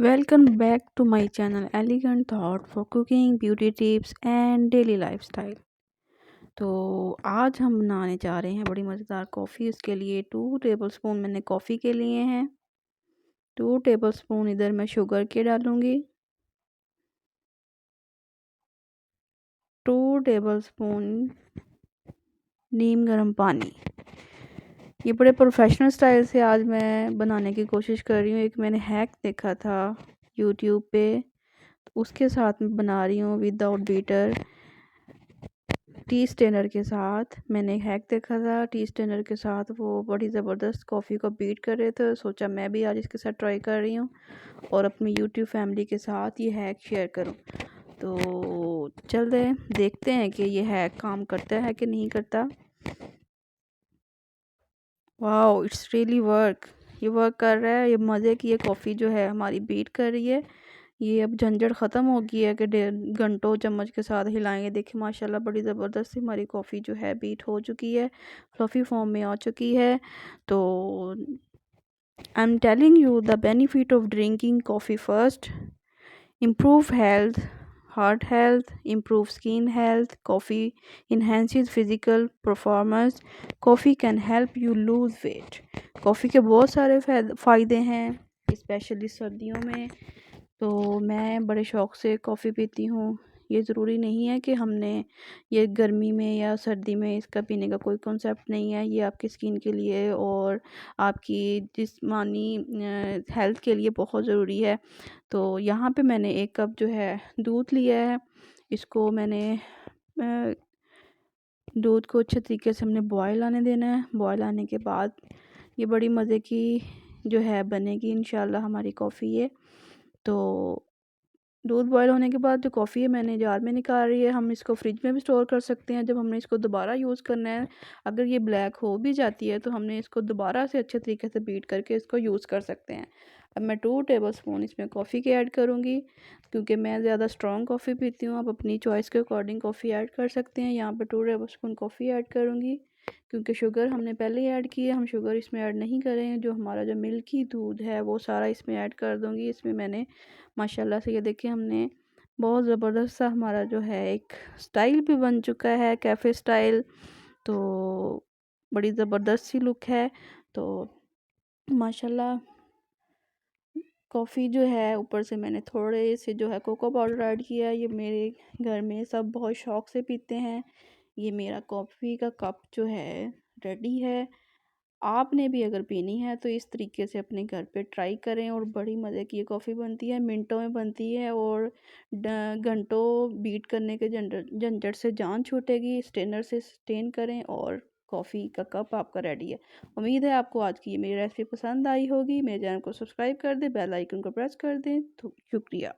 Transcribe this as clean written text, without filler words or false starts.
Welcome back to my channel Elegant Thought for Cooking, Beauty Tips and Daily Lifestyle। तो आज हम बनाने जा रहे हैं बड़ी मज़ेदार कॉफ़ी। इसके लिए 2 टेबलस्पून मैंने कॉफ़ी के लिए हैं। 2 टेबलस्पून इधर मैं शुगर के डालूँगी। 2 टेबलस्पून नीम गर्म पानी। ये बड़े प्रोफेशनल स्टाइल से आज मैं बनाने की कोशिश कर रही हूँ। एक मैंने हैक देखा था यूट्यूब पे, उसके साथ मैं बना रही हूँ विदाउट बीटर। टी स्टेनर के साथ मैंने एक हैक देखा था। टी स्टेनर के साथ वो बड़ी ज़बरदस्त कॉफ़ी को बीट कर रहे थे। सोचा मैं भी आज इसके साथ ट्राई कर रही हूँ और अपनी यूट्यूब फैमिली के साथ ये हैक शेयर करूँ। तो चलते देखते हैं कि ये हैक काम करता है कि नहीं करता। Wow, it's really work. ये वर्क कर रहा है। ये मज़े की ये कॉफ़ी जो है हमारी बीट कर रही है। ये अब झंझट ख़त्म हो गई है कि घंटों चम्मच के साथ हिलाएंगे। देखिए माशाल्लाह बड़ी ज़बरदस्त हमारी कॉफ़ी जो है बीट हो चुकी है, फ्लफ़ी फॉर्म में आ चुकी है। तो I am telling you the benefit of drinking coffee first. improve health, heart health, improve skin health. Coffee enhances physical performance. Coffee can help you lose weight. Coffee के बहुत सारे फ़ायदे हैं, स्पेशली सर्दियों में। तो मैं बड़े शौक़ से कॉफ़ी पीती हूँ। ये ज़रूरी नहीं है कि हमने ये गर्मी में या सर्दी में इसका पीने का कोई कॉन्सेप्ट नहीं है। ये आपकी स्किन के लिए और आपकी जिस्मानी हेल्थ के लिए बहुत ज़रूरी है। तो यहाँ पे मैंने 1 कप जो है दूध लिया है। इसको मैंने दूध को अच्छे तरीके से हमने बॉयल आने देना है। बॉयल आने के बाद ये बड़ी मज़े की जो है बनेगी इंशाल्लाह हमारी कॉफ़ी ये। तो दूध बॉयल होने के बाद जो कॉफ़ी है मैंने जार में निकाल रही है। हम इसको फ्रिज में भी स्टोर कर सकते हैं। जब हमने इसको दोबारा यूज़ करना है, अगर ये ब्लैक हो भी जाती है तो हमने इसको दोबारा से अच्छे तरीके से बीट करके इसको यूज़ कर सकते हैं। अब मैं 2 टेबलस्पून इसमें कॉफ़ी के ऐड करूँगी, क्योंकि मैं ज़्यादा स्ट्रॉन्ग कॉफ़ी पीती हूँ। आप अपनी चॉइस के अकॉर्डिंग कॉफ़ी ऐड कर सकते हैं। यहाँ पर 2 टेबलस्पून कॉफ़ी ऐड करूँगी, क्योंकि शुगर हमने पहले ही ऐड की है। हम शुगर इसमें ऐड नहीं करेंगे। जो हमारा जो मिल्की दूध है वो सारा इसमें ऐड कर दूँगी। इसमें मैंने माशाल्लाह से ये देखिए हमने बहुत ज़बरदस्त सा हमारा जो है एक स्टाइल भी बन चुका है, कैफ़े स्टाइल। तो बड़ी ज़बरदस्त सी लुक है। तो माशाल्लाह कॉफ़ी जो है ऊपर से मैंने थोड़े से जो है कोको पाउडर ऐड किया है। ये मेरे घर में सब बहुत शौक़ से पीते हैं। ये मेरा कॉफ़ी का कप जो है रेडी है। आपने भी अगर पीनी है तो इस तरीके से अपने घर पे ट्राई करें और बड़ी मज़े की ये कॉफ़ी बनती है, मिनटों में बनती है और घंटों बीट करने के झंझट झंझट से जान छूटेगी। स्टेनर से स्टेन करें और कॉफ़ी का कप आपका रेडी है। उम्मीद है आपको आज की ये मेरी रेसिपी पसंद आई होगी। मेरे चैनल को सब्सक्राइब कर दें, बेल आइकन को प्रेस कर दें। तो शुक्रिया।